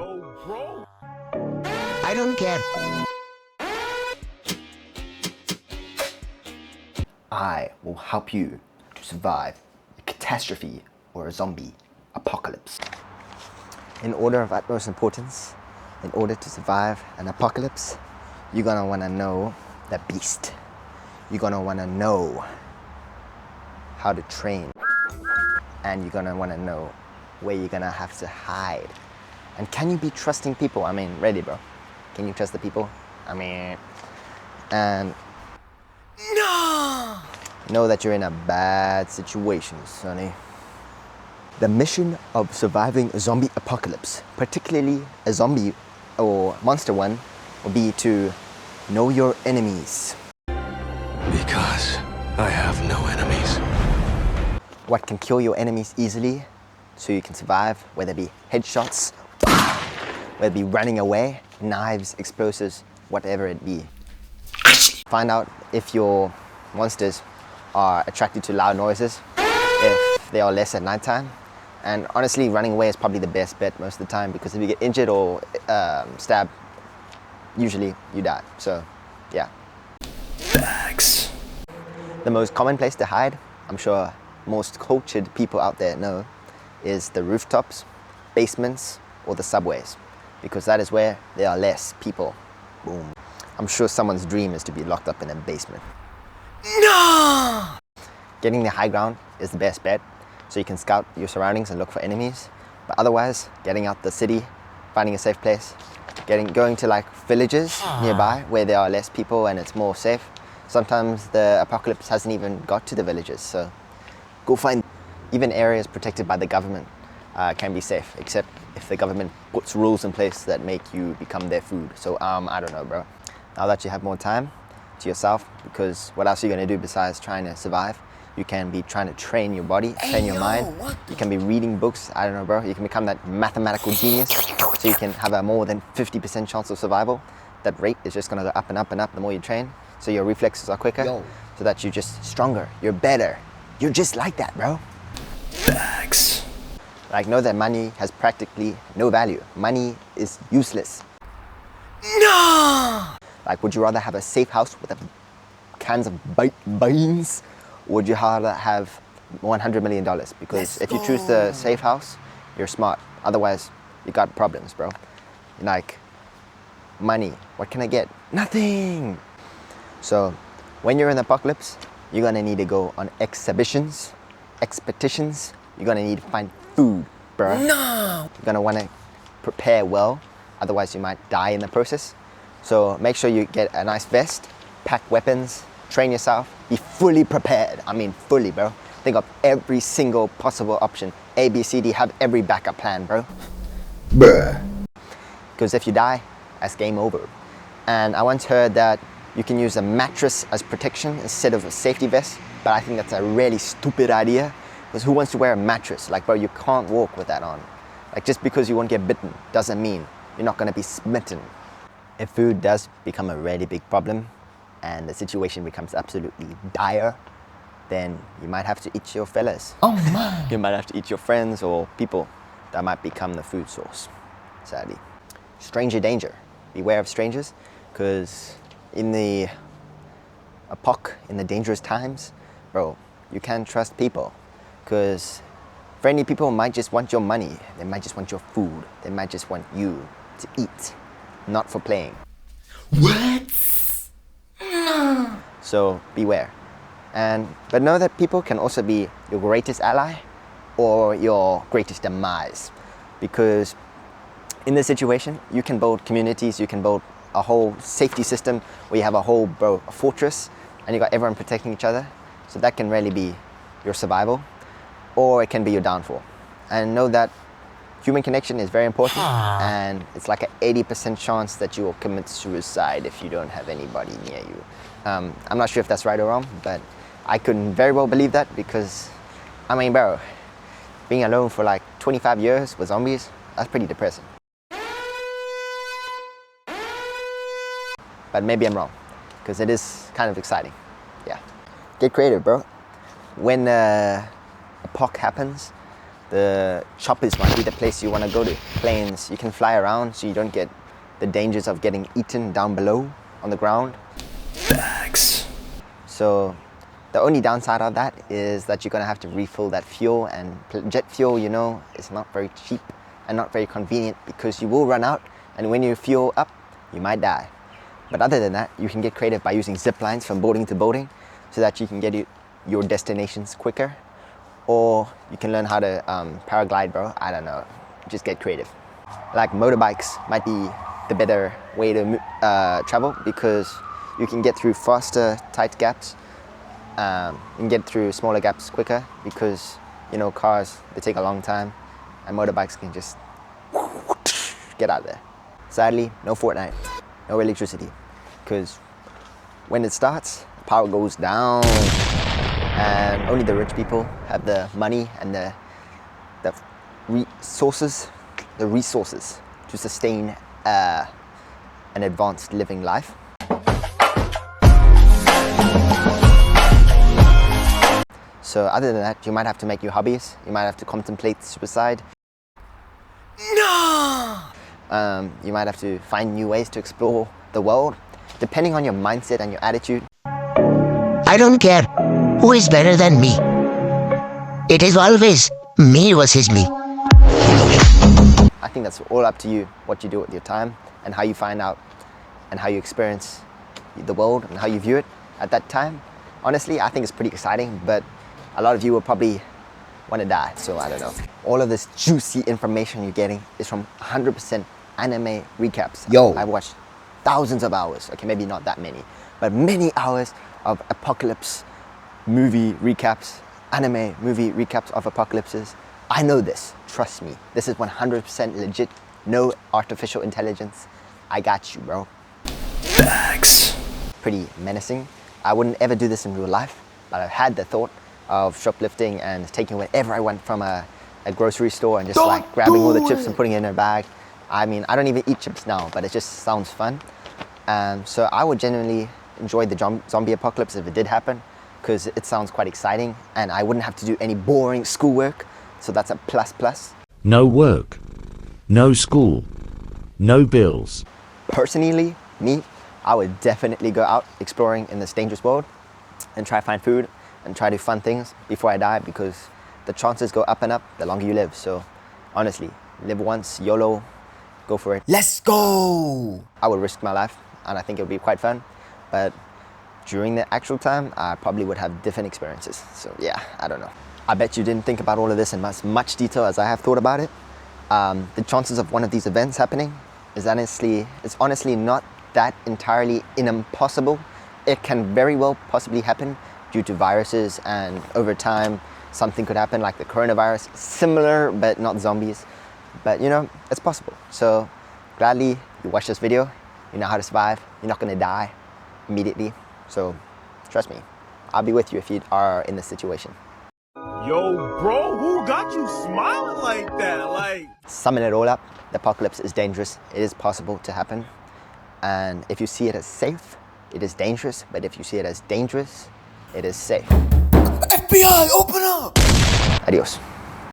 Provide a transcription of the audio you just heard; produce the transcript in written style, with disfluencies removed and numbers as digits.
Yo, bro. I don't care. I will help you to survive a catastrophe or a zombie apocalypse. In order of utmost importance, in order to survive an apocalypse, you're gonna wanna know the beast. You're gonna wanna know how to train. And you're gonna wanna know where you're gonna have to hide. And can you be trusting people? I mean, ready, bro. Can you trust the people? I mean, and know that you're in a bad situation, sonny. The mission of surviving a zombie apocalypse, particularly a zombie or monster one, will be to know your enemies. Because I have no enemies. What can kill your enemies easily so you can survive, whether it be headshots, whether it be running away, knives, explosives, whatever it be. Find out if your monsters are attracted to loud noises, if they are less at nighttime. And honestly, running away is probably the best bet most of the time, because if you get injured or stabbed, usually you die. So, yeah. Facts. The most common place to hide, I'm sure most cultured people out there know, is the rooftops, basements, or the subways, because that is where there are less people. Boom. I'm sure someone's dream is to be locked up in a basement. No! Getting the high ground is the best bet, so you can scout your surroundings and look for enemies. But otherwise, getting out the city, finding a safe place, going to like villages nearby where there are less people and it's more safe. Sometimes the apocalypse hasn't even got to the villages, so go find even areas protected by the government can be safe, except if the government puts rules in place that make you become their food. So I don't know, bro. Now that you have more time to yourself, because what else are you gonna do besides trying to survive? You can be trying to train your body, train your mind. You can be reading books, I don't know, bro. You can become that mathematical genius, so you can have a more than 50% chance of survival. That rate is just gonna go up and up and up the more you train, so your reflexes are quicker, so that you're just stronger, you're better. You're just like that, bro. Facts. Like, know that money has practically no value. Money is useless. Like, would you rather have a safe house with cans of baked beans, or would you rather have $100 million? Because if you choose the safe house, you're smart. Otherwise, you got problems, bro. Like, money, what can I get? Nothing. So, when you're in the apocalypse, you're gonna need to go on expeditions. You're gonna need to find food, bro. No! You're gonna wanna prepare well, otherwise you might die in the process. So make sure you get a nice vest, pack weapons, train yourself, be fully prepared. I mean fully, bro. Think of every single possible option. A, B, C, D, have every backup plan, bro. Bruh. Because if you die, that's game over. And I once heard that you can use a mattress as protection instead of a safety vest, but I think that's a really stupid idea, because who wants to wear a mattress? Like, bro, you can't walk with that on. Like, just because you won't get bitten doesn't mean you're not gonna be smitten. If food does become a really big problem and the situation becomes absolutely dire, then you might have to eat your fellas. Oh man! You might have to eat your friends or people that might become the food source, sadly. Stranger danger. Beware of strangers, because in the in the dangerous times, bro, you can't trust people, because friendly people might just want your money, they might just want your food, they might just want you to eat, not for playing. What? No. So beware. But know that people can also be your greatest ally or your greatest demise, because in this situation, you can build communities, you can build a whole safety system where you have a fortress and you got everyone protecting each other. So that can really be your survival, or it can be your downfall. And know that human connection is very important, and it's like an 80% chance that you will commit suicide if you don't have anybody near you. I'm not sure if that's right or wrong, but I couldn't very well believe that, because, I mean, bro, being alone for like 25 years with zombies, that's pretty depressing. But maybe I'm wrong, because it is kind of exciting. Yeah. Get creative, bro. When a POC happens, The choppers might be the place you want to go to. Planes, you can fly around so you don't get the dangers of getting eaten down below on the ground. Facts. So the only downside of that is that you're going to have to refill that fuel, and jet fuel, you know, is not very cheap and not very convenient because you will run out, and when you fuel up, you might die. But other than that, you can get creative by using zip lines from building to building so that you can get your destinations quicker. Or you can learn how to paraglide, bro. I don't know. Just get creative. Like motorbikes might be the better way to travel because you can get through faster, tight gaps. You can get through smaller gaps quicker because, you know, cars, they take a long time, and motorbikes can just get out there. Sadly, no Fortnite, no electricity, because when it starts, the power goes down, and only the rich people have the money and the resources to sustain an advanced living life. So other than that, you might have to make your hobbies. You might have to contemplate suicide. No! You might have to find new ways to explore the world, depending on your mindset and your attitude. I don't care who is better than me. It is always me versus me. I think that's all up to you, what you do with your time and how you find out and how you experience the world and how you view it at that time. Honestly, I think it's pretty exciting, but a lot of you will probably want to die, so I don't know. All of this juicy information you're getting is from 100% anime recaps. Yo. I've watched thousands of hours, okay, maybe not that many, but many hours of apocalypse movie recaps, anime movie recaps of apocalypses. I know this, trust me. This is 100% legit, no artificial intelligence. I got you, bro. Facts. Pretty menacing. I wouldn't ever do this in real life, but I've had the thought of shoplifting and taking whatever I want from a grocery store and just like grabbing all the chips and putting it in a bag. I mean, I don't even eat chips now, but it just sounds fun. So I would genuinely enjoy the zombie apocalypse if it did happen, because it sounds quite exciting and I wouldn't have to do any boring schoolwork. So that's a plus. No work, no school, no bills. Personally, me, I would definitely go out exploring in this dangerous world and try to find food and try to do fun things before I die, because the chances go up and up the longer you live. So honestly, live once, YOLO, go for it. Let's go! I would risk my life and I think it would be quite fun, but during the actual time, I probably would have different experiences. So yeah, I don't know. I bet you didn't think about all of this in as much detail as I have thought about it. The chances of one of these events happening is honestly not that entirely impossible. It can very well possibly happen due to viruses, and over time something could happen like the coronavirus, similar but not zombies. But you know, it's possible. So gladly you watch this video, you know how to survive, you're not gonna die immediately. So trust me, I'll be with you if you are in this situation. Yo, bro, who got you smiling like that? Like, Summing it all up, the apocalypse is dangerous. It is possible to happen. And if you see it as safe, it is dangerous. But if you see it as dangerous, it is safe. FBI, open up! Adios.